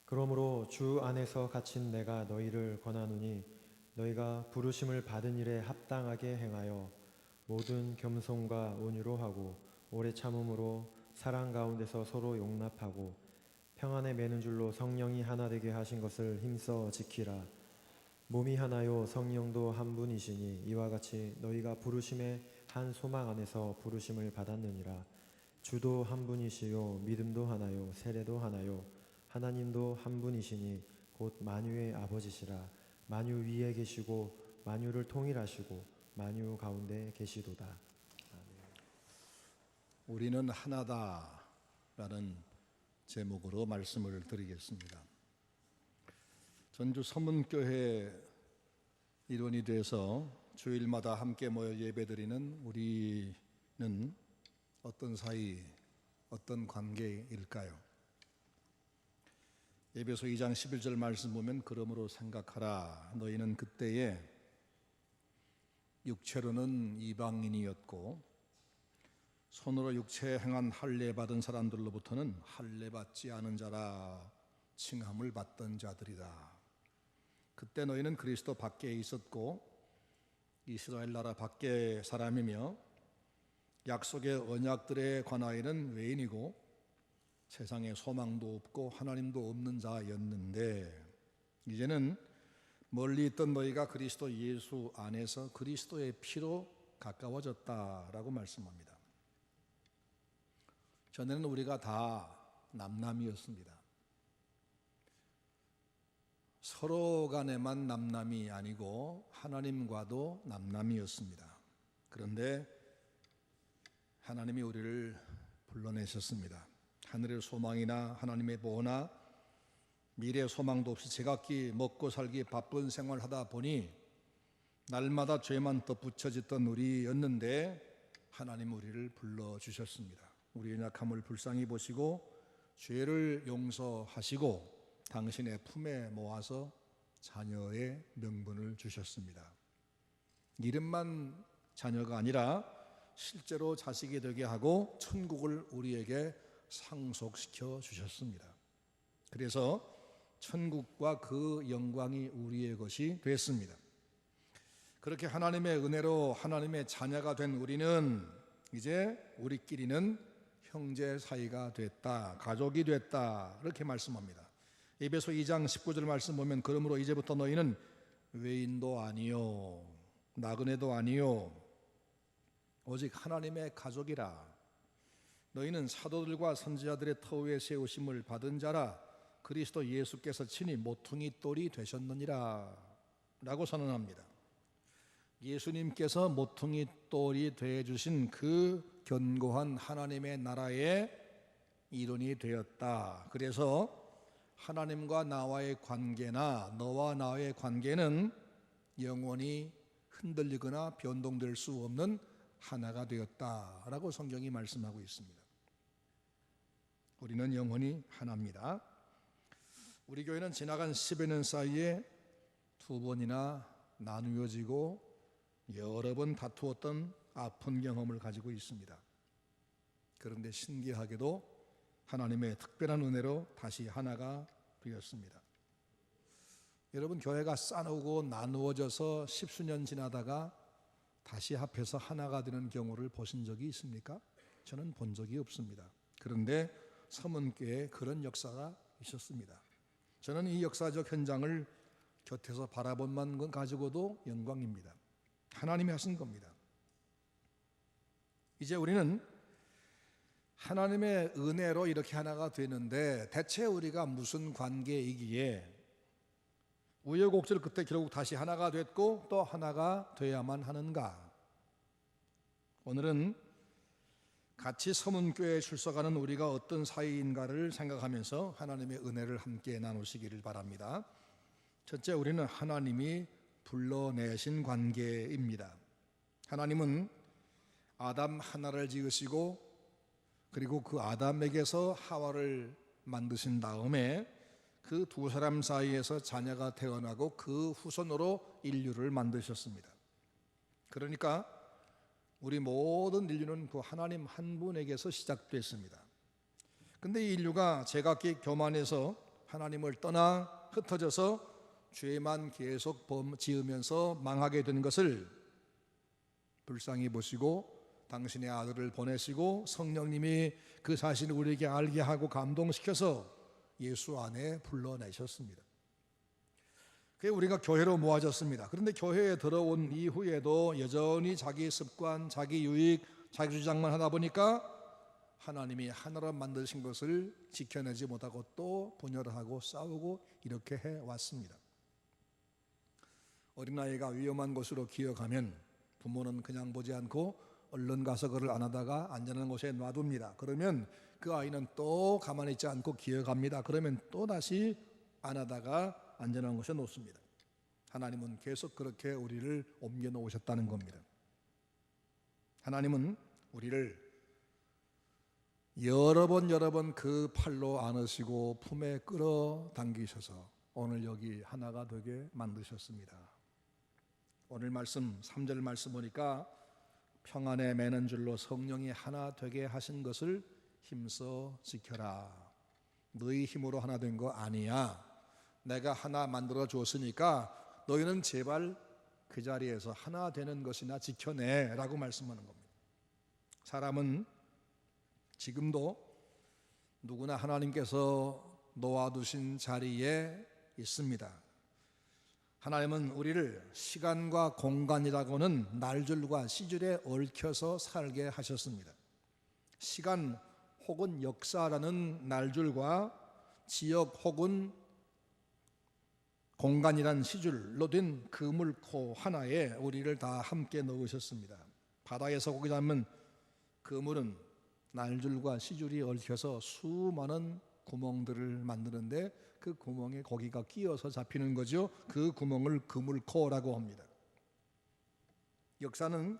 그러므로 주 안에서 갇힌 내가 너희를 권하노니 너희가 부르심을 받은 일에 합당하게 행하여 모든 겸손과 온유로 하고 오래 참음으로 사랑 가운데서 서로 용납하고 평안에 매는 줄로 성령이 하나 되게 하신 것을 힘써 지키라. 몸이 하나요 성령도 한 분이시니 이와 같이 너희가 부르심의 한 소망 안에서 부르심을 받았느니라. 주도 한 분이시요 믿음도 하나요 세례도 하나요 하나님도 한 분이시니 곧 만유의 아버지시라. 만유 위에 계시고 만유를 통일하시고 만유 가운데 계시도다. 우리는 하나다라는 제목으로 말씀을 드리겠습니다. 전주 서문교회 일원이 돼서 주일마다 함께 모여 예배드리는 우리는 어떤 사이, 어떤 관계일까요? 에베소 2장 11절 말씀 보면 그러므로 생각하라. 너희는 그때에 육체로는 이방인이었고 손으로 육체에 행한 할례 받은 사람들로부터는 할례 받지 않은 자라 칭함을 받던 자들이다. 그때 너희는 그리스도 밖에 있었고 이스라엘 나라 밖의 사람이며 약속의 언약들에 관하여는 외인이고 세상에 소망도 없고 하나님도 없는 자였는데 이제는 멀리 있던 너희가 그리스도 예수 안에서 그리스도의 피로 가까워졌다라고 말씀합니다. 전에는 우리가 다 남남이었습니다. 서로 간에만 남남이 아니고 하나님과도 남남이었습니다. 그런데 하나님이 우리를 불러내셨습니다. 하늘의 소망이나 하나님의 보호나 미래 소망도 없이 제각기 먹고 살기 바쁜 생활을 하다 보니 날마다 죄만 덧붙여졌던 우리였는데 하나님 우리를 불러주셨습니다. 우리의 약함을 불쌍히 보시고 죄를 용서하시고 당신의 품에 모아서 자녀의 명분을 주셨습니다. 이름만 자녀가 아니라 실제로 자식이 되게 하고 천국을 우리에게 상속시켜 주셨습니다. 그래서 천국과 그 영광이 우리의 것이 됐습니다. 그렇게 하나님의 은혜로 하나님의 자녀가 된 우리는 이제 우리끼리는 형제 사이가 됐다, 가족이 됐다 이렇게 말씀합니다. 에베소 2장 19절 말씀 보면 그러므로 이제부터 너희는 외인도 아니요 나그네도 아니요 오직 하나님의 가족이라. 너희는 사도들과 선지자들의 터위에 세우심을 받은 자라. 그리스도 예수께서 친히 모퉁이 돌이 되셨느니라 라고 선언합니다. 예수님께서 모퉁이 돌이 되어주신 그 견고한 하나님의 나라의 일원이 되었다. 그래서 하나님과 나와의 관계나 너와 나의 관계는 영원히 흔들리거나 변동될 수 없는 하나가 되었다라고 성경이 말씀하고 있습니다. 우리는 영원히 하나입니다. 우리 교회는 지나간 10여 년 사이에 2번이나 나누어지고 여러 번 다투었던 아픈 경험을 가지고 있습니다. 그런데 신기하게도 하나님의 특별한 은혜로 다시 하나가 되었습니다. 여러분, 교회가 싸우고 나누어져서 10수년 지나다가 다시 합해서 하나가 되는 경우를 보신 적이 있습니까? 저는 본 적이 없습니다. 그런데 서문교회에 그런 역사가 있었습니다. 저는 이 역사적 현장을 곁에서 바라본만 것 가지고도 영광입니다. 하나님이 하신 겁니다. 이제 우리는 하나님의 은혜로 이렇게 하나가 되는데 대체 우리가 무슨 관계이기에 우여곡절 끝에 결국 다시 하나가 됐고 또 하나가 돼야만 하는가? 오늘은 같이 서문교회에 출석하는 우리가 어떤 사이인가를 생각하면서 하나님의 은혜를 함께 나누시기를 바랍니다. 첫째, 우리는 하나님이 불러내신 관계입니다. 하나님은 아담 하나를 지으시고 그리고 그 아담에게서 하와를 만드신 다음에 그 두 사람 사이에서 자녀가 태어나고 그 후손으로 인류를 만드셨습니다. 그러니까 우리 모든 인류는 그 하나님 한 분에게서 시작됐습니다. 근데 이 인류가 제각기 교만해서 하나님을 떠나 흩어져서 죄만 계속 지으면서 망하게 된 것을 불쌍히 보시고 당신의 아들을 보내시고 성령님이 그 사실을 우리에게 알게 하고 감동시켜서 예수 안에 불러내셨습니다. 그게 우리가 교회로 모아졌습니다. 그런데 교회에 들어온 이후에도 여전히 자기 습관, 자기 유익, 자기 주장만 하다 보니까 하나님이 하나로 만드신 것을 지켜내지 못하고 또 분열하고 싸우고 이렇게 해왔습니다. 어린아이가 위험한 곳으로 기어가면 부모는 그냥 보지 않고 얼른 가서 그를 안아다가 안전한 곳에 놔둡니다. 그러면 그 아이는 또 가만히 있지 않고 기어갑니다. 그러면 또 다시 안아다가 안전한 곳에 놓습니다. 하나님은 계속 그렇게 우리를 옮겨 놓으셨다는 겁니다. 하나님은 우리를 여러 번 그 팔로 안으시고 품에 끌어당기셔서 오늘 여기 하나가 되게 만드셨습니다. 오늘 말씀 3절 말씀 보니까 평안에 매는 줄로 성령이 하나 되게 하신 것을 힘써 지켜라. 너희 힘으로 하나 된 거 아니야. 내가 하나 만들어 줬으니까 너희는 제발 그 자리에서 하나 되는 것이나 지켜내라고 말씀하는 겁니다. 사람은 지금도 누구나 하나님께서 놓아두신 자리에 있습니다. 하나님은 우리를 시간과 공간이라고는 날줄과 시줄에 얽혀서 살게 하셨습니다. 시간 혹은 역사라는 날줄과 지역 혹은 공간이란 시줄로 된 그물코 하나에 우리를 다 함께 넣으셨습니다. 바다에서 고기 잡으면 그물은 날줄과 시줄이 얽혀서 수많은 구멍들을 만드는데 그 구멍에 고기가 끼어서 잡히는 거죠. 그 구멍을 그물코라고 합니다. 역사는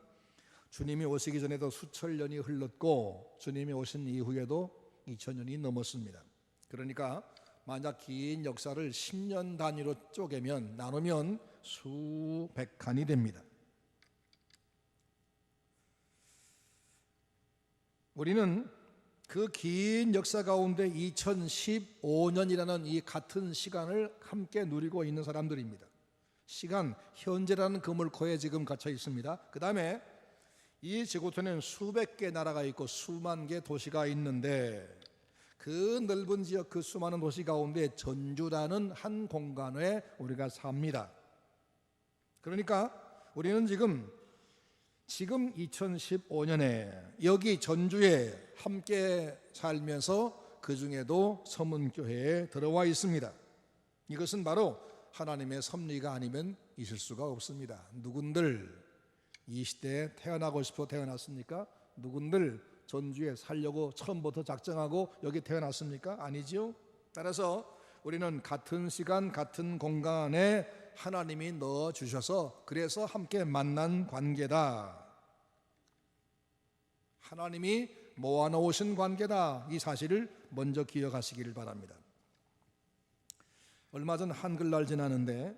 주님이 오시기 전에도 수천 년이 흘렀고 주님이 오신 이후에도 2000년이 넘었습니다. 그러니까 만약 긴 역사를 10년 단위로 쪼개면 나누면 수백 칸이 됩니다. 우리는 그 긴 역사 가운데 2015년이라는 이 같은 시간을 함께 누리고 있는 사람들입니다. 시간, 현재라는 그물코에 지금 갇혀 있습니다. 그 다음에 이 지구촌에는 수백 개 나라가 있고 수만 개 도시가 있는데 그 넓은 지역 그 수많은 도시 가운데 전주라는 한 공간에 우리가 삽니다. 그러니까 우리는 지금 2015년에 여기 전주에 함께 살면서 그 중에도 서문교회에 들어와 있습니다. 이것은 바로 하나님의 섭리가 아니면 있을 수가 없습니다. 누군들 이 시대에 태어나고 싶어 태어났습니까? 누군들 전주에 살려고 처음부터 작정하고 여기 태어났습니까? 아니죠. 따라서 우리는 같은 시간 같은 공간에 하나님이 넣어주셔서 그래서 함께 만난 관계다. 하나님이 모아놓으신 관계다. 이 사실을 먼저 기억하시기를 바랍니다. 얼마 전 한글날 지나는데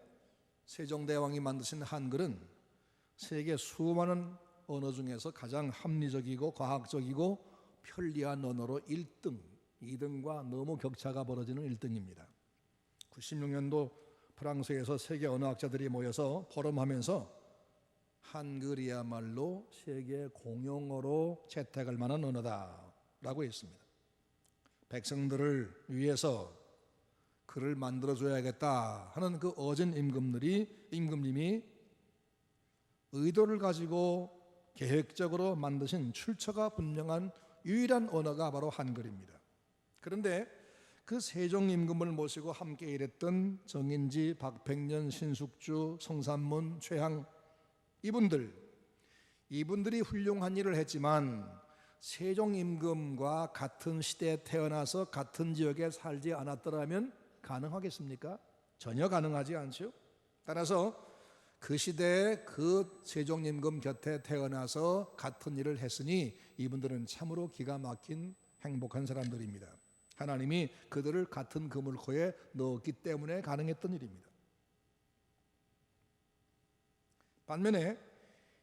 세종대왕이 만드신 한글은 세계 수많은 언어 중에서 가장 합리적이고 과학적이고 편리한 언어로 1등, 2등과 너무 격차가 벌어지는 1등입니다. 96년도 프랑스에서 세계 언어학자들이 모여서 포럼하면서 한글이야말로 세계 공용어로 채택할 만한 언어다라고 했습니다. 백성들을 위해서 글을 만들어줘야겠다 하는 그 어진 임금님이 의도를 가지고 계획적으로 만드신 출처가 분명한 유일한 언어가 바로 한글입니다. 그런데 그 세종임금을 모시고 함께 일했던 정인지, 박백년, 신숙주, 성산문, 최항 이분들이 훌륭한 일을 했지만 세종임금과 같은 시대에 태어나서 같은 지역에 살지 않았더라면 가능하겠습니까? 전혀 가능하지 않죠. 따라서 그 시대에 그 세종임금 곁에 태어나서 같은 일을 했으니 이분들은 참으로 기가 막힌 행복한 사람들입니다. 하나님이 그들을 같은 그물코에 넣었기 때문에 가능했던 일입니다. 반면에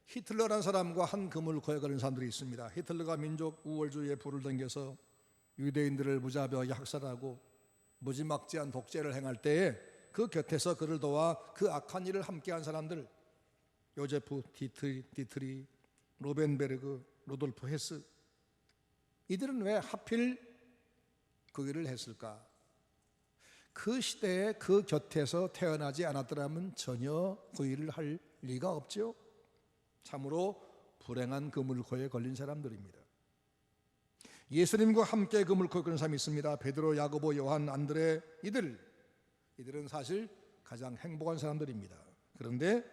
히틀러라는 사람과 한 그물코에 걸린 사람들이 있습니다. 히틀러가 민족 우월주의에 불을 던져서 유대인들을 무자비하게 학살하고 무지막지한 독재를 행할 때에 그 곁에서 그를 도와 그 악한 일을 함께한 사람들, 요제프 디트리, 로벤베르그, 루돌프 헤스, 이들은 왜 하필 그 일을 했을까? 그 시대에 그 곁에서 태어나지 않았더라면 전혀 그 일을 할 리가 없죠. 참으로 불행한 그 물코에 걸린 사람들입니다. 예수님과 함께 그 물코에 걸린 사람이 있습니다. 베드로, 야고보, 요한, 안드레, 이들은 사실 가장 행복한 사람들입니다. 그런데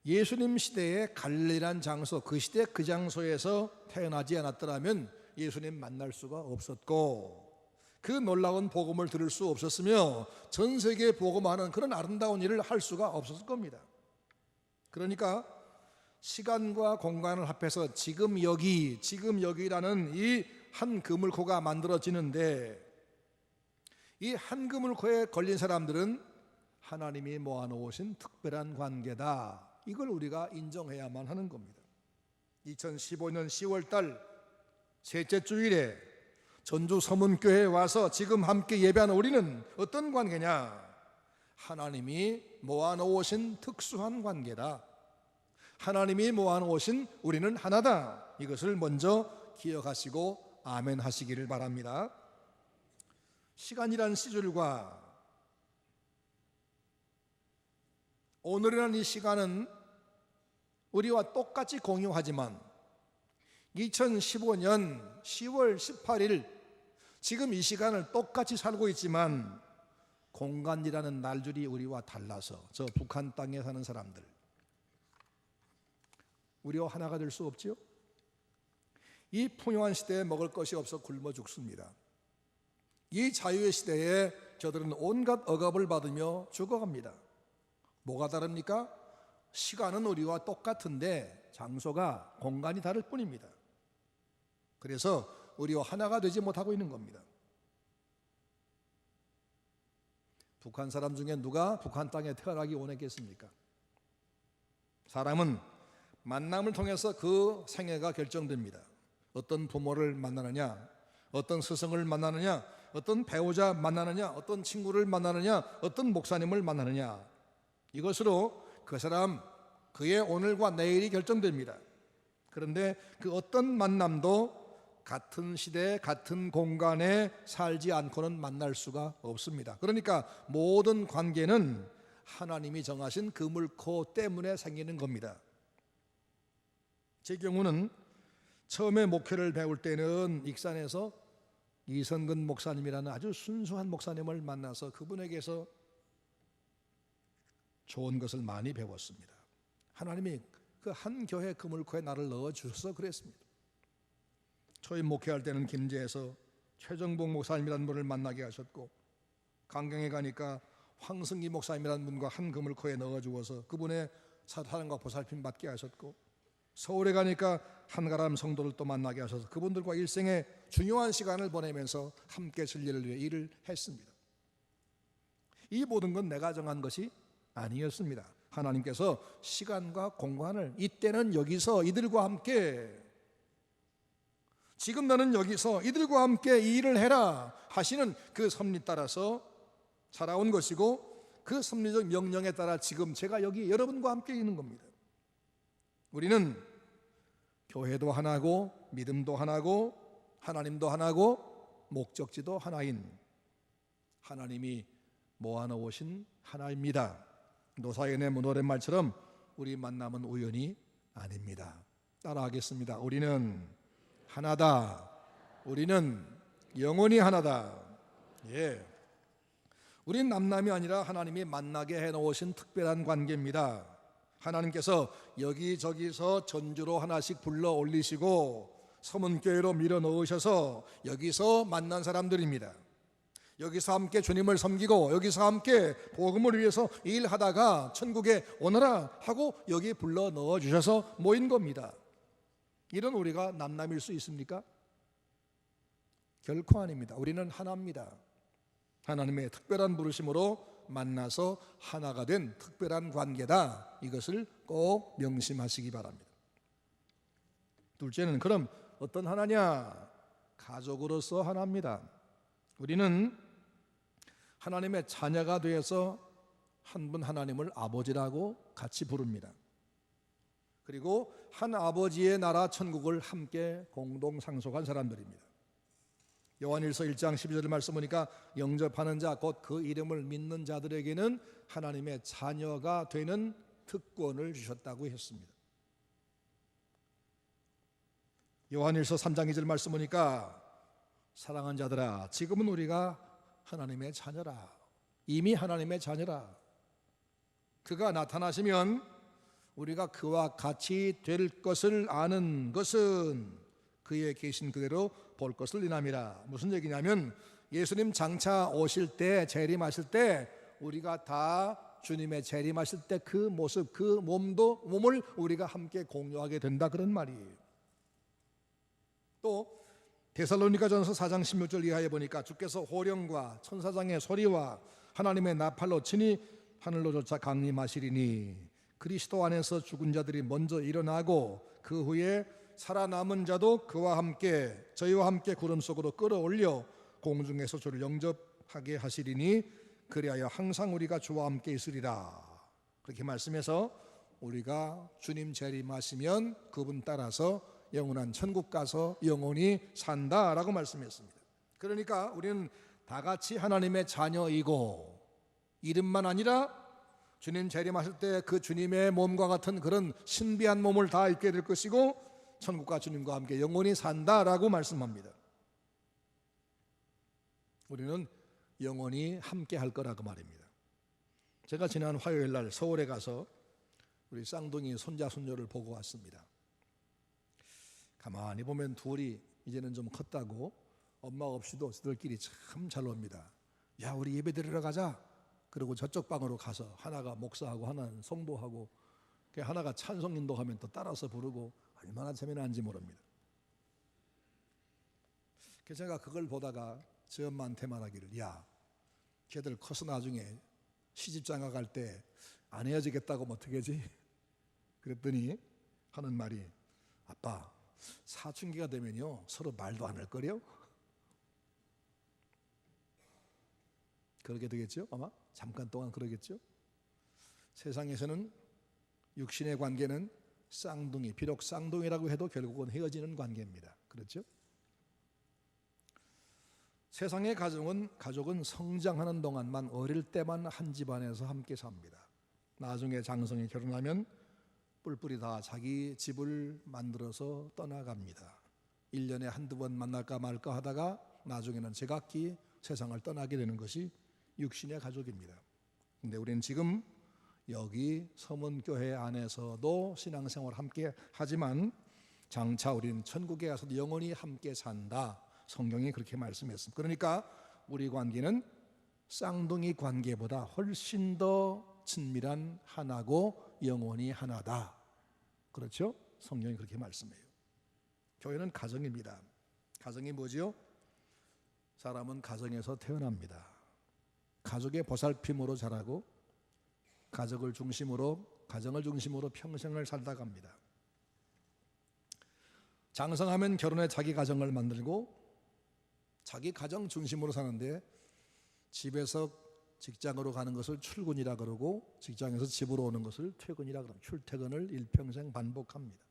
예수님 시대에 갈릴리란 장소, 그 시대 그 장소에서 태어나지 않았더라면 예수님 만날 수가 없었고, 그 놀라운 복음을 들을 수 없었으며 전 세계에 복음하는 그런 아름다운 일을 할 수가 없었을 겁니다. 그러니까 시간과 공간을 합해서 지금 여기라는 이 한 그물코가 만들어지는데, 이 한 그물코에 걸린 사람들은 하나님이 모아놓으신 특별한 관계다. 이걸 우리가 인정해야만 하는 겁니다. 2015년 10월달 셋째 주일에 전주 서문교회에 와서 지금 함께 예배하는 우리는 어떤 관계냐? 하나님이 모아놓으신 특수한 관계다. 하나님이 모아놓으신 우리는 하나다. 이것을 먼저 기억하시고 아멘 하시기를 바랍니다. 시간이란 시줄과 오늘이라는 이 시간은 우리와 똑같이 공유하지만 2015년 10월 18일 지금 이 시간을 똑같이 살고 있지만 공간이라는 날줄이 우리와 달라서 저 북한 땅에 사는 사람들, 우리와 하나가 될 수 없지요? 이 풍요한 시대에 먹을 것이 없어 굶어 죽습니다. 이 자유의 시대에 저들은 온갖 억압을 받으며 죽어갑니다. 뭐가 다릅니까? 시간은 우리와 똑같은데 장소가, 공간이 다를 뿐입니다. 그래서 우리와 하나가 되지 못하고 있는 겁니다. 북한 사람 중에 누가 북한 땅에 태어나기 원했겠습니까? 사람은 만남을 통해서 그 생애가 결정됩니다. 어떤 부모를 만나느냐, 어떤 스승을 만나느냐, 어떤 배우자 만나느냐, 어떤 친구를 만나느냐, 어떤 목사님을 만나느냐, 이것으로 그 사람, 그의 오늘과 내일이 결정됩니다. 그런데 그 어떤 만남도 같은 시대, 같은 공간에 살지 않고는 만날 수가 없습니다. 그러니까 모든 관계는 하나님이 정하신 그물코 때문에 생기는 겁니다. 제 경우는 처음에 목회를 배울 때는 익산에서 이선근 목사님이라는 아주 순수한 목사님을 만나서 그분에게서 좋은 것을 많이 배웠습니다. 하나님이 그 한 교회 그물코에 나를 넣어주셔서 그랬습니다. 초임 목회할 때는 김제에서 최정복 목사님이라는 분을 만나게 하셨고, 강경에 가니까 황승기 목사님이라는 분과 한 그물코에 넣어주어서 그분의 사랑과 보살핌 받게 하셨고, 서울에 가니까 한가람 성도를 또 만나게 하셔서 그분들과 일생의 중요한 시간을 보내면서 함께 진리를 위해 일을 했습니다. 이 모든 건 내가 정한 것이 아니었습니다. 하나님께서 시간과 공간을, 이때는 여기서 이들과 함께, 지금 너는 여기서 이들과 함께 이 일을 해라 하시는 그 섭리 따라서 살아온 것이고, 그 섭리적 명령에 따라 지금 제가 여기 여러분과 함께 있는 겁니다. 우리는 교회도 하나고, 믿음도 하나고, 하나님도 하나고, 목적지도 하나인 하나님이 모아놓으신 하나입니다. 노사연의 노랫말처럼 우리 만남은 우연이 아닙니다. 따라하겠습니다. 우리는 하나다. 우리는 영원히 하나다. 예. 우린 남남이 아니라 하나님이 만나게 해놓으신 특별한 관계입니다. 하나님께서 여기저기서 전주로 하나씩 불러 올리시고 서문교회로 밀어 넣으셔서 여기서 만난 사람들입니다. 여기서 함께 주님을 섬기고 여기서 함께 복음을 위해서 일하다가 천국에 오너라 하고 여기 불러 넣어주셔서 모인 겁니다. 이런 우리가 남남일 수 있습니까? 결코 아닙니다. 우리는 하나입니다. 하나님의 특별한 부르심으로 만나서 하나가 된 특별한 관계다. 이것을 꼭 명심하시기 바랍니다. 둘째는 그럼 어떤 하나냐? 가족으로서 하나입니다. 우리는 하나님의 자녀가 되어서 한 분 하나님을 아버지라고 같이 부릅니다. 그리고 한 아버지의 나라 천국을 함께 공동 상속한 사람들입니다. 요한일서 1장 12절 말씀 보니까 영접하는 자 곧 그 이름을 믿는 자들에게는 하나님의 자녀가 되는 특권을 주셨다고 했습니다. 요한일서 3장 2절 말씀 보니까 사랑하는 자들아 지금은 우리가 하나님의 자녀라. 이미 하나님의 자녀라. 그가 나타나시면 우리가 그와 같이 될 것을 아는 것은 그의 계신 그대로 볼 것을 인함이라. 무슨 얘기냐면 예수님 장차 오실 때 재림하실 때 우리가 다 주님의 재림하실 때 그 모습 그 몸을 우리가 함께 공유하게 된다 그런 말이에요. 또 데살로니가전서 4장 16절 이하에 보니까 주께서 호령과 천사장의 소리와 하나님의 나팔로 친히 하늘로 쫓아 강림하시리니 그리스도 안에서 죽은 자들이 먼저 일어나고 그 후에 살아남은 자도 그와 함께 저희와 함께 구름 속으로 끌어올려 공중에서 주를 영접하게 하시리니 그리하여 항상 우리가 주와 함께 있으리라. 그렇게 말씀해서 우리가 주님 재림하시면 그분 따라서 영원한 천국 가서 영원히 산다라고 말씀했습니다. 그러니까 우리는 다 같이 하나님의 자녀이고 이름만 아니라 주님 재림하실 때 그 주님의 몸과 같은 그런 신비한 몸을 다 입게 될 것이고 천국과 주님과 함께 영원히 산다라고 말씀합니다. 우리는 영원히 함께 할 거라고 말입니다. 제가 지난 화요일 날 서울에 가서 우리 쌍둥이 손자 손녀를 보고 왔습니다. 가만히 보면 둘이 이제는 좀 컸다고 엄마 없이도 저들끼리 참 잘 놉니다. 야 우리 예배 드리러 가자. 그리고 저쪽 방으로 가서 하나가 목사하고 하나는 성도하고 하나가 찬송 인도하면 또 따라서 부르고 얼마나 재미나는지 모릅니다. 그래서 제가 그걸 보다가 저 엄마한테 말하기를 야 걔들 커서 나중에 시집장가 갈 때 안 헤어지겠다고 하면 어떻게 하지? 그랬더니 하는 말이 아빠 사춘기가 되면요 서로 말도 안 할 거래요. 그렇게 되겠죠 아마 잠깐 동안 그러겠죠. 세상에서는 육신의 관계는 쌍둥이 비록 쌍둥이라고 해도 결국은 헤어지는 관계입니다. 그렇죠? 세상의 가족은 성장하는 동안만 어릴 때만 한 집안에서 함께 삽니다. 나중에 장성이 결혼하면 뿔뿔이 다 자기 집을 만들어서 떠나갑니다. 1년에 한두 번 만날까 말까 하다가 나중에는 제각기 세상을 떠나게 되는 것이 육신의 가족입니다. 근데 우리는 지금 여기 서문교회 안에서도 신앙생활 함께 하지만 장차 우리는 천국에 가서도 영원히 함께 산다. 성경이 그렇게 말씀했습니다. 그러니까 우리 관계는 쌍둥이 관계보다 훨씬 더 친밀한 하나고 영원히 하나다. 그렇죠? 성경이 그렇게 말씀해요. 교회는 가정입니다. 가정이 뭐지요? 사람은 가정에서 태어납니다. 가족의 보살핌으로 자라고 가정을 중심으로 평생을 살다 갑니다. 장성하면 결혼해 자기 가정을 만들고 자기 가정 중심으로 사는데 집에서 직장으로 가는 것을 출근이라 그러고 직장에서 집으로 오는 것을 퇴근이라 그러고 출퇴근을 일평생 반복합니다.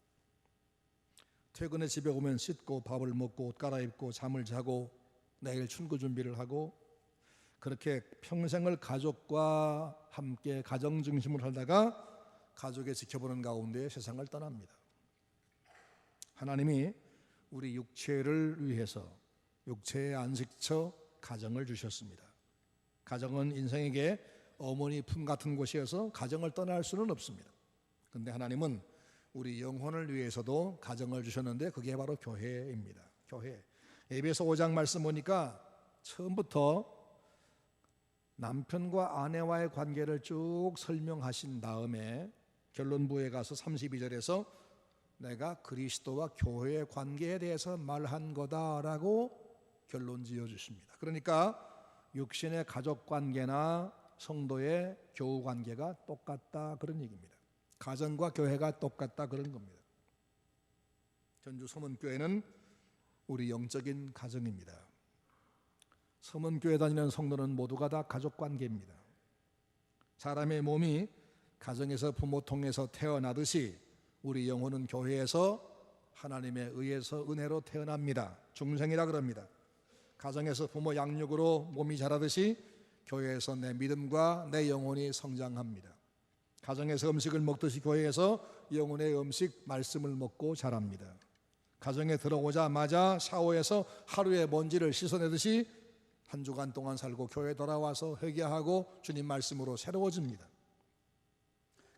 퇴근해 집에 오면 씻고 밥을 먹고 옷 갈아입고 잠을 자고 내일 출근 준비를 하고 그렇게 평생을 가족과 함께 가정 중심으로 살다가 가족의 지켜보는 가운데 세상을 떠납니다. 하나님이 우리 육체를 위해서 육체의 안식처 가정을 주셨습니다. 가정은 인생에게 어머니 품 같은 곳이어서 가정을 떠날 수는 없습니다. 그런데 하나님은 우리 영혼을 위해서도 가정을 주셨는데 그게 바로 교회입니다. 교회. 에베소 5장 말씀 보니까 처음부터 남편과 아내와의 관계를 쭉 설명하신 다음에 결론부에 가서 32절에서 내가 그리스도와 교회의 관계에 대해서 말한 거다라고 결론 지어주십니다. 그러니까 육신의 가족관계나 성도의 교우관계가 똑같다 그런 얘기입니다. 가정과 교회가 똑같다 그런 겁니다. 전주 서문교회는 우리 영적인 가정입니다. 서문교회 다니는 성도는 모두가 다 가족관계입니다. 사람의 몸이 가정에서 부모 통해서 태어나듯이 우리 영혼은 교회에서 하나님에 의해서 은혜로 태어납니다. 중생이라 그럽니다. 가정에서 부모 양육으로 몸이 자라듯이 교회에서 내 믿음과 내 영혼이 성장합니다. 가정에서 음식을 먹듯이 교회에서 영혼의 음식 말씀을 먹고 자랍니다. 가정에 들어오자마자 샤워해서 하루의 먼지를 씻어내듯이 한 주간 동안 살고 교회에 돌아와서 회개하고 주님 말씀으로 새로워집니다.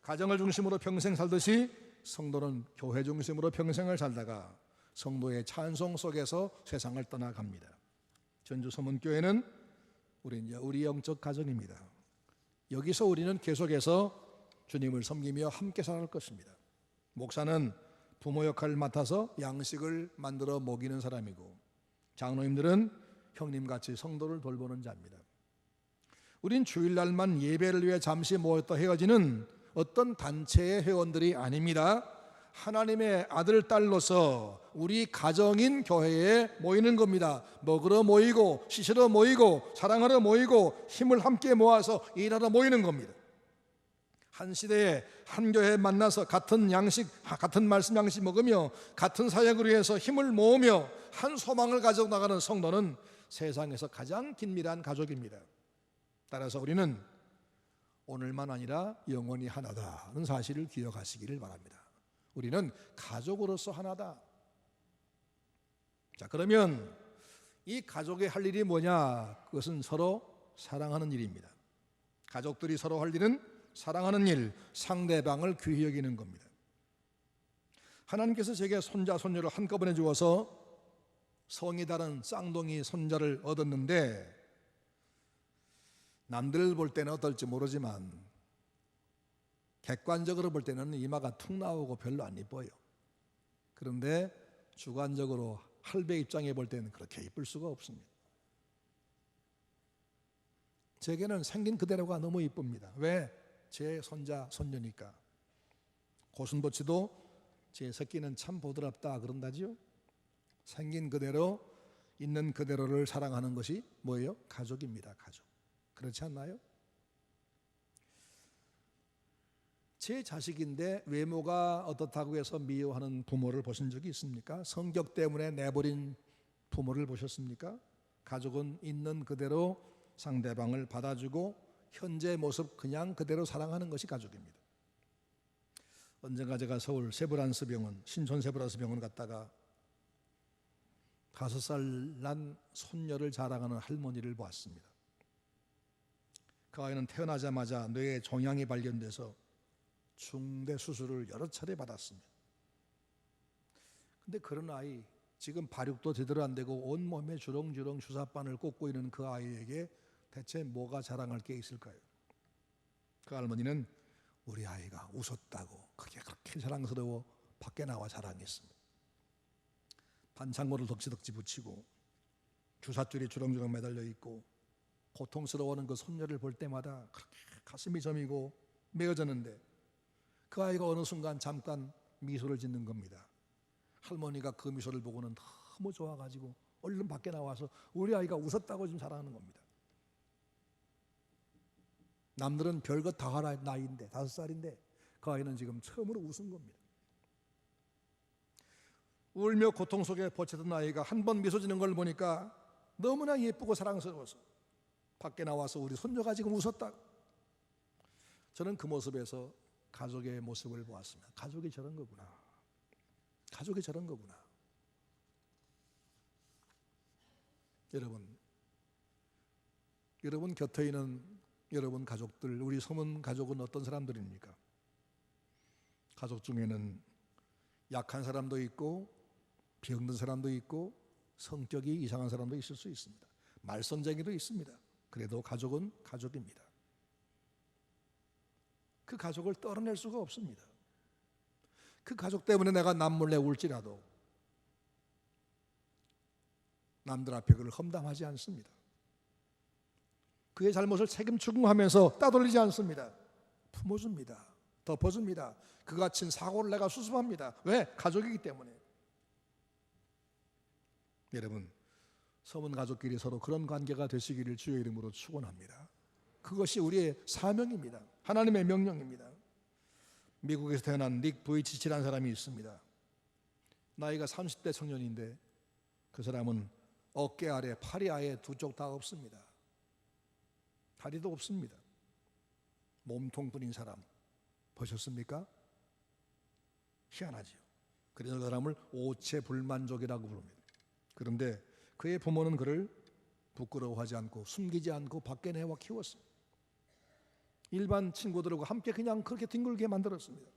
가정을 중심으로 평생 살듯이 성도는 교회 중심으로 평생을 살다가 성도의 찬송 속에서 세상을 떠나갑니다. 전주 서문교회는 우리 영적 가정입니다. 여기서 우리는 계속해서 주님을 섬기며 함께 살아갈 것입니다. 목사는 부모 역할을 맡아서 양식을 만들어 먹이는 사람이고, 장로님들은 형님같이 성도를 돌보는 자입니다. 우린 주일날만 예배를 위해 잠시 모였다 헤어지는 어떤 단체의 회원들이 아닙니다. 하나님의 아들, 딸로서 우리 가정인 교회에 모이는 겁니다. 먹으러 모이고, 씻으러 모이고, 사랑하러 모이고, 힘을 함께 모아서 일하러 모이는 겁니다. 한 시대에 한 교회에 만나서 같은 양식, 같은 말씀 양식 먹으며 같은 사역을 위해서 힘을 모으며 한 소망을 가지고 나가는 성도는 세상에서 가장 긴밀한 가족입니다. 따라서 우리는 오늘만 아니라 영원히 하나다는 사실을 기억하시기를 바랍니다. 우리는 가족으로서 하나다. 자, 그러면 이 가족의 할 일이 뭐냐? 그것은 서로 사랑하는 일입니다. 가족들이 서로 할 일은 사랑하는 일, 상대방을 귀히 여기는 겁니다. 하나님께서 제게 손자, 손녀를 한꺼번에 주어서 성이 다른 쌍둥이 손자를 얻었는데, 남들 볼 때는 어떨지 모르지만 객관적으로 볼 때는 이마가 툭 나오고 별로 안 이뻐요. 그런데 주관적으로 할배 입장에 볼 때는 그렇게 이쁠 수가 없습니다. 제게는 생긴 그대로가 너무 이쁩니다. 왜? 제 손자, 손녀니까. 고순도치도 제 새끼는 참 보드랍다 그런다지요. 생긴 그대로, 있는 그대로를 사랑하는 것이 뭐예요? 가족입니다. 가족. 그렇지 않나요? 제 자식인데 외모가 어떻다고 해서 미워하는 부모를 보신 적이 있습니까? 성격 때문에 내버린 부모를 보셨습니까? 가족은 있는 그대로 상대방을 받아주고 현재 모습 그냥 그대로 사랑하는 것이 가족입니다. 언젠가 제가 서울 세브란스 병원, 신촌 세브란스 병원 갔다가 5살 난 손녀를 자랑하는 할머니를 보았습니다. 그 아이는 태어나자마자 뇌에 종양이 발견돼서 중대 수술을 여러 차례 받았습니다. 근데 그런 아이, 지금 발육도 제대로 안 되고 온몸에 주렁주렁 주사바늘 꽂고 있는 그 아이에게 대체 뭐가 자랑할 게 있을까요? 그 할머니는 우리 아이가 웃었다고 그게 그렇게 자랑스러워 밖에 나와 자랑했습니다. 반창고를 덕지덕지 붙이고 주사줄이 주렁주렁 매달려 있고 고통스러워하는 그 손녀를 볼 때마다 그렇게 가슴이 저미고 메어졌는데, 그 아이가 어느 순간 잠깐 미소를 짓는 겁니다. 할머니가 그 미소를 보고는 너무 좋아가지고 얼른 밖에 나와서 우리 아이가 웃었다고 지금 자랑하는 겁니다. 남들은 별것 다 할 나이인데 5살인데 그 아이는 지금 처음으로 웃은 겁니다. 울며 고통 속에 버티던 아이가 한 번 미소 짓는 걸 보니까 너무나 예쁘고 사랑스러워서 밖에 나와서 우리 손녀가 지금 웃었다. 저는 그 모습에서 가족의 모습을 보았습니다. 가족이 저런 거구나. 가족이 저런 거구나. 여러분 곁에 있는 여러분 가족들, 우리 서문 가족은 어떤 사람들입니까? 가족 중에는 약한 사람도 있고 병든 사람도 있고 성격이 이상한 사람도 있을 수 있습니다. 말썽쟁이도 있습니다. 그래도 가족은 가족입니다. 그 가족을 떨어낼 수가 없습니다. 그 가족 때문에 내가 남몰래 울지라도 남들 앞에 그걸 험담하지 않습니다. 그의 잘못을 책임 추궁하면서 따돌리지 않습니다. 품어줍니다. 덮어줍니다. 그가 친 사고를 내가 수습합니다. 왜? 가족이기 때문에. 여러분, 서문 가족끼리 서로 그런 관계가 되시기를 주의 이름으로 축원합니다. 그것이 우리의 사명입니다. 하나님의 명령입니다. 미국에서 태어난 닉 부이치치라는 사람이 있습니다. 나이가 30대 청년인데 그 사람은 어깨 아래, 팔이 아예 두 쪽 다 없습니다. 다리도 없습니다. 몸통뿐인 사람 보셨습니까? 희한하지요. 그래서 그 사람을 오체불만족이라고 부릅니다. 그런데 그의 부모는 그를 부끄러워하지 않고 숨기지 않고 밖에 내와 키웠습니다. 일반 친구들하고 함께 그냥 그렇게 뒹굴게 만들었습니다.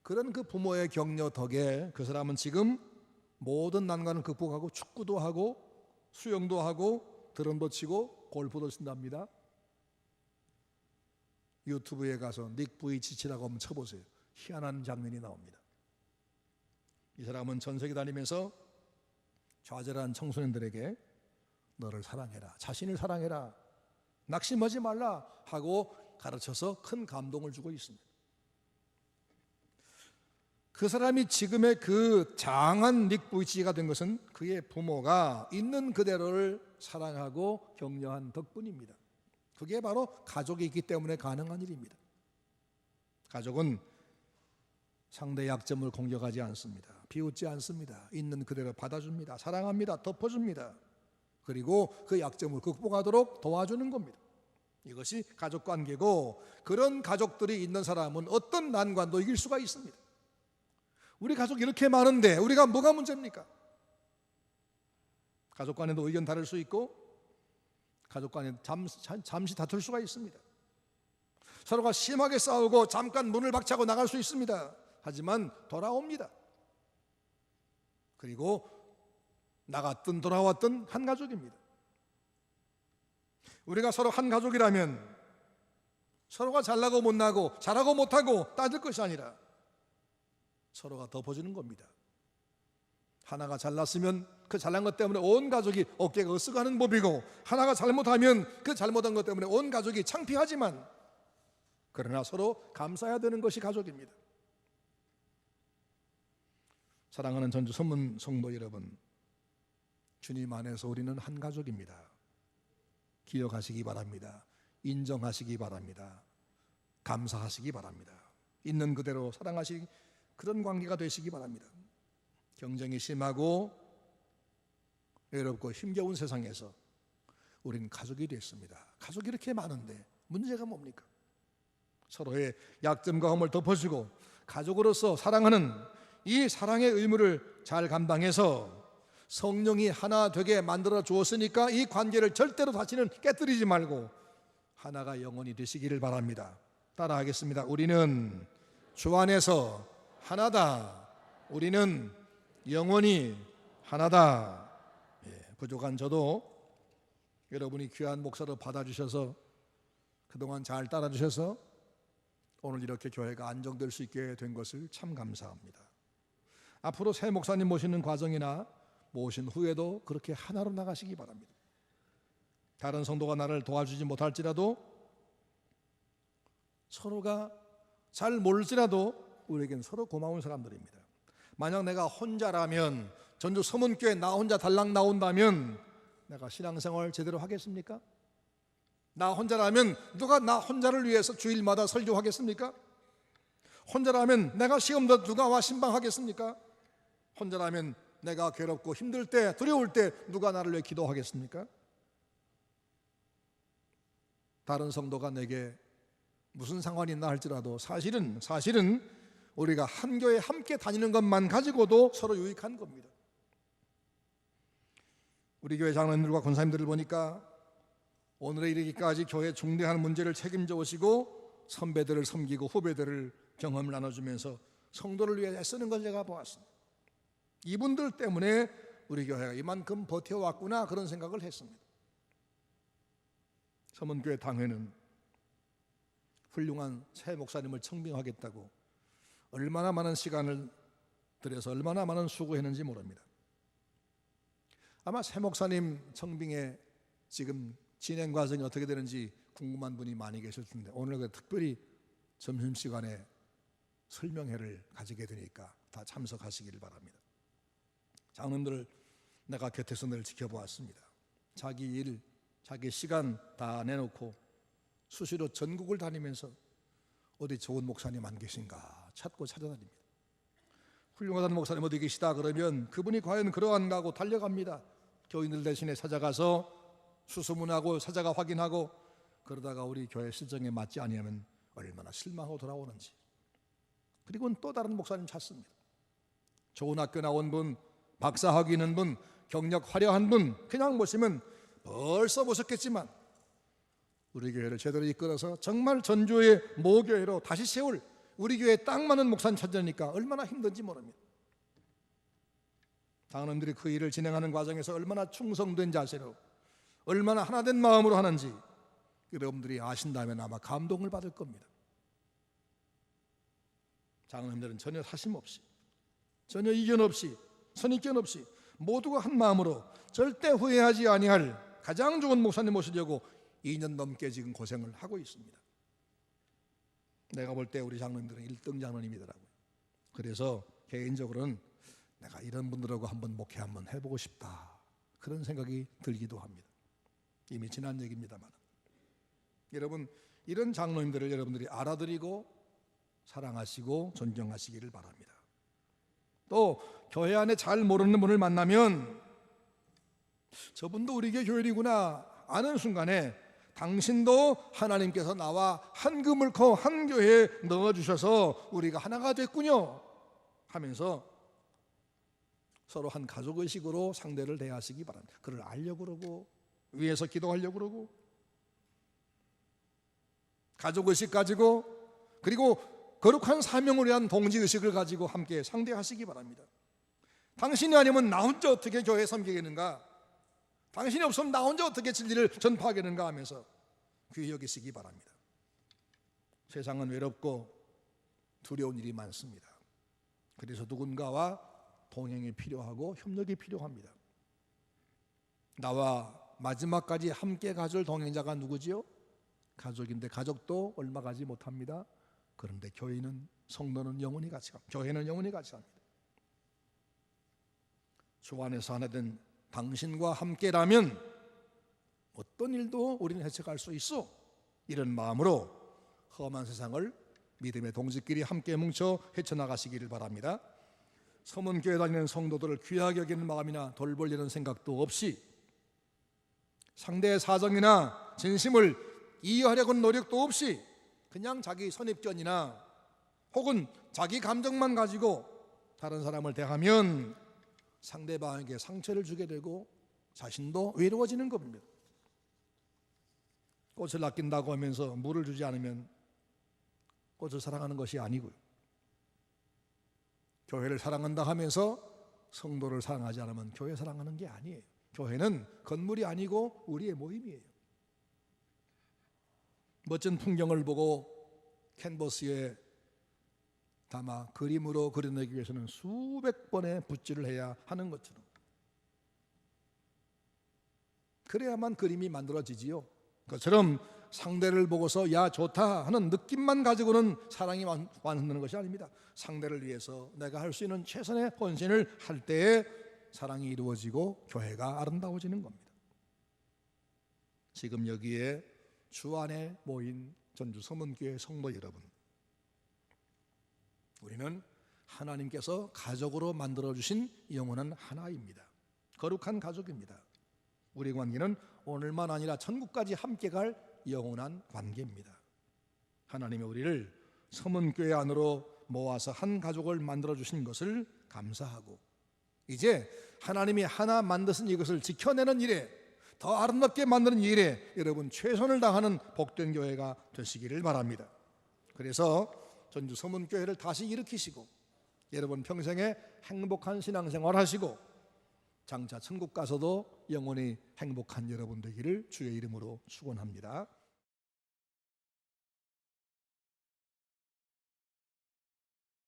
그런 그 부모의 격려 덕에 그 사람은 지금 모든 난관을 극복하고 축구도 하고 수영도 하고 드럼도 치고 골프도 친답니다. 유튜브에 가서 닉 부이치치라고 한번 쳐보세요. 희한한 장면이 나옵니다. 이 사람은 전 세계 다니면서 좌절한 청소년들에게 너를 사랑해라, 자신을 사랑해라, 낙심하지 말라 하고 가르쳐서 큰 감동을 주고 있습니다. 그 사람이 지금의 그 장한 닉 부이치가 된 것은 그의 부모가 있는 그대로를 사랑하고 격려한 덕분입니다. 그게 바로 가족이 있기 때문에 가능한 일입니다. 가족은 상대의 약점을 공격하지 않습니다. 비웃지 않습니다. 있는 그대로 받아줍니다. 사랑합니다. 덮어줍니다. 그리고 그 약점을 극복하도록 도와주는 겁니다. 이것이 가족관계고, 그런 가족들이 있는 사람은 어떤 난관도 이길 수가 있습니다. 우리 가족이 이렇게 많은데 우리가 뭐가 문제입니까? 가족 간에도 의견 다를 수 있고, 가족 간에 잠시 다툴 수가 있습니다. 서로가 심하게 싸우고 잠깐 문을 박차고 나갈 수 있습니다. 하지만 돌아옵니다. 그리고 나갔든 돌아왔든 한 가족입니다. 우리가 서로 한 가족이라면 서로가 잘나고 못나고 잘하고 못하고 따질 것이 아니라 서로가 덮어주는 겁니다. 하나가 잘났으면 그 잘난 것 때문에 온 가족이 어깨가 으쓱하는 법이고, 하나가 잘못하면 그 잘못한 것 때문에 온 가족이 창피하지만, 그러나 서로 감사해야 되는 것이 가족입니다. 사랑하는 전주 선문 성도 여러분, 주님 안에서 우리는 한 가족입니다. 기억하시기 바랍니다. 인정하시기 바랍니다. 감사하시기 바랍니다. 있는 그대로 사랑하시기, 그런 관계가 되시기 바랍니다. 경쟁이 심하고 외롭고 힘겨운 세상에서 우린 가족이 됐습니다. 가족이 이렇게 많은데 문제가 뭡니까? 서로의 약점과 험을 덮어주고 가족으로서 사랑하는 이 사랑의 의무를 잘 감당해서 성령이 하나 되게 만들어 주었으니까 이 관계를 절대로 다시는 깨뜨리지 말고 하나가 영원히 되시기를 바랍니다. 따라하겠습니다. 우리는 주 안에서 하나다. 우리는 영원히 하나다. 부족한 저도 여러분이 귀한 목사로 받아주셔서 그동안 잘 따라주셔서 오늘 이렇게 교회가 안정될 수 있게 된 것을 참 감사합니다. 앞으로 새 목사님 모시는 과정이나 모신 후에도 그렇게 하나로 나가시기 바랍니다. 다른 성도가 나를 도와주지 못할지라도, 서로가 잘 모를지라도 우리에겐 서로 고마운 사람들입니다. 만약 내가 혼자라면, 전주 서문교회 나 혼자 달랑 나온다면 내가 신앙생활 제대로 하겠습니까? 나 혼자라면 누가 나 혼자를 위해서 주일마다 설교하겠습니까? 혼자라면 내가 시험도 누가 와 신방하겠습니까? 혼자라면 내가 괴롭고 힘들 때, 두려울 때 누가 나를 위해 기도하겠습니까? 다른 성도가 내게 무슨 상관이 있나 할지라도 사실은 우리가 한 교회 함께 다니는 것만 가지고도 서로 유익한 겁니다. 우리 교회 장로님들과 권사님들을 보니까 오늘에 이르기까지 교회 중대한 문제를 책임져 오시고 선배들을 섬기고 후배들을 경험을 나눠주면서 성도를 위해 애쓰는 걸 제가 보았습니다. 이분들 때문에 우리 교회가 이만큼 버텨왔구나, 그런 생각을 했습니다. 서문교회 당회는 훌륭한 새 목사님을 청빙하겠다고 얼마나 많은 시간을 들여서 얼마나 많은 수고했는지 모릅니다. 아마 새 목사님 청빙의 지금 진행 과정이 어떻게 되는지 궁금한 분이 많이 계실 텐데, 오늘 특별히 점심시간에 설명회를 가지게 되니까 다 참석하시기를 바랍니다. 장로님들 내가 곁에서 늘 지켜보았습니다. 자기 일, 자기 시간 다 내놓고 수시로 전국을 다니면서 어디 좋은 목사님 안 계신가 찾고 찾아다닙니다. 훌륭하다는 목사님 어디 계시다 그러면 그분이 과연 그러한가 하고 달려갑니다. 교인들 대신에 찾아가서 수소문하고 찾아가 확인하고, 그러다가 우리 교회 실정에 맞지 아니하면 얼마나 실망하고 돌아오는지. 그리고는 또 다른 목사님 찾습니다. 좋은 학교 나온 분, 박사학위 있는 분, 경력 화려한 분 그냥 모시면 벌써 보셨겠지만 우리 교회를 제대로 이끌어서 정말 전주의 모교회로 다시 세울 우리 교회에 딱 맞는 목사님 찾으니까 얼마나 힘든지 모릅니다. 장로님들이 그 일을 진행하는 과정에서 얼마나 충성된 자세로, 얼마나 하나된 마음으로 하는지 여러분들이 아신다면 아마 감동을 받을 겁니다. 장로님들은 전혀 사심 없이, 전혀 이견 없이, 선입견 없이 모두가 한 마음으로 절대 후회하지 아니할 가장 좋은 목사님 모시려고 2년 넘게 지금 고생을 하고 있습니다. 내가 볼 때 우리 장로님들은 1등 장로님이더라고요. 그래서 개인적으로는 내가 이런 분들하고 한번 목회 한번 해보고 싶다, 그런 생각이 들기도 합니다. 이미 지난 얘기입니다만 여러분, 이런 장로님들을 여러분들이 알아드리고 사랑하시고 존경하시기를 바랍니다. 또 교회 안에 잘 모르는 분을 만나면 저분도 우리 교회이구나 아는 순간에 당신도 하나님께서 나와 한 그물 커 한 교회에 넣어주셔서 우리가 하나가 됐군요 하면서 서로 한 가족의식으로 상대를 대하시기 바랍니다. 그를 알려고 그러고 위에서 기도하려고 그러고 가족의식 가지고, 그리고 거룩한 사명을 위한 동지의식을 가지고 함께 상대하시기 바랍니다. 당신이 아니면 나 혼자 어떻게 교회 섬기겠는가, 당신이 없으면 나 혼자 어떻게 진리를 전파하겠는가 하면서 귀히 여기시기 바랍니다. 세상은 외롭고 두려운 일이 많습니다. 그래서 누군가와 동행이 필요하고 협력이 필요합니다. 나와 마지막까지 함께 가줄 동행자가 누구지요? 가족인데 가족도 얼마 가지 못합니다. 그런데 교회는, 성도는 영원히 같이 갑니다. 교회는 영원히 같이 갑니다. 주 안에서 하나 된 당신과 함께라면 어떤 일도 우리는 해쳐갈 수 있어. 이런 마음으로 험한 세상을 믿음의 동지끼리 함께 뭉쳐 헤쳐나가시기를 바랍니다. 서문교회 다니는 성도들을 귀하게 여기는 마음이나 돌보려는 생각도 없이, 상대의 사정이나 진심을 이해하려는 노력도 없이 그냥 자기 선입견이나 혹은 자기 감정만 가지고 다른 사람을 대하면 상대방에게 상처를 주게 되고 자신도 외로워지는 겁니다. 꽃을 아낀다고 하면서 물을 주지 않으면 꽃을 사랑하는 것이 아니고요. 교회를 사랑한다 하면서 성도를 사랑하지 않으면 교회 사랑하는 게 아니에요. 교회는 건물이 아니고 우리의 모임이에요. 멋진 풍경을 보고 캔버스에 담아 그림으로 그려내기 위해서는 수백 번의 붓질을 해야 하는 것처럼, 그래야만 그림이 만들어지지요. 그것처럼 상대를 보고서 야 좋다 하는 느낌만 가지고는 사랑이 완성되는 것이 아닙니다. 상대를 위해서 내가 할 수 있는 최선의 헌신을 할 때에 사랑이 이루어지고 교회가 아름다워지는 겁니다. 지금 여기에 주 안에 모인 전주 서문교회 성도 여러분, 우리는 하나님께서 가족으로 만들어주신 영원한 하나입니다. 거룩한 가족입니다. 우리 관계는 오늘만 아니라 천국까지 함께 갈 영원한 관계입니다. 하나님이 우리를 서문교회 안으로 모아서 한 가족을 만들어주신 것을 감사하고, 이제 하나님이 하나 만드신 이것을 지켜내는 일에, 더 아름답게 만드는 일에 여러분 최선을 다하는 복된 교회가 되시기를 바랍니다. 그래서 전주 서문교회를 다시 일으키시고 여러분 평생에 행복한 신앙생활 하시고 장차 천국 가서도 영원히 행복한 여러분 되기를 주의 이름으로 축원합니다.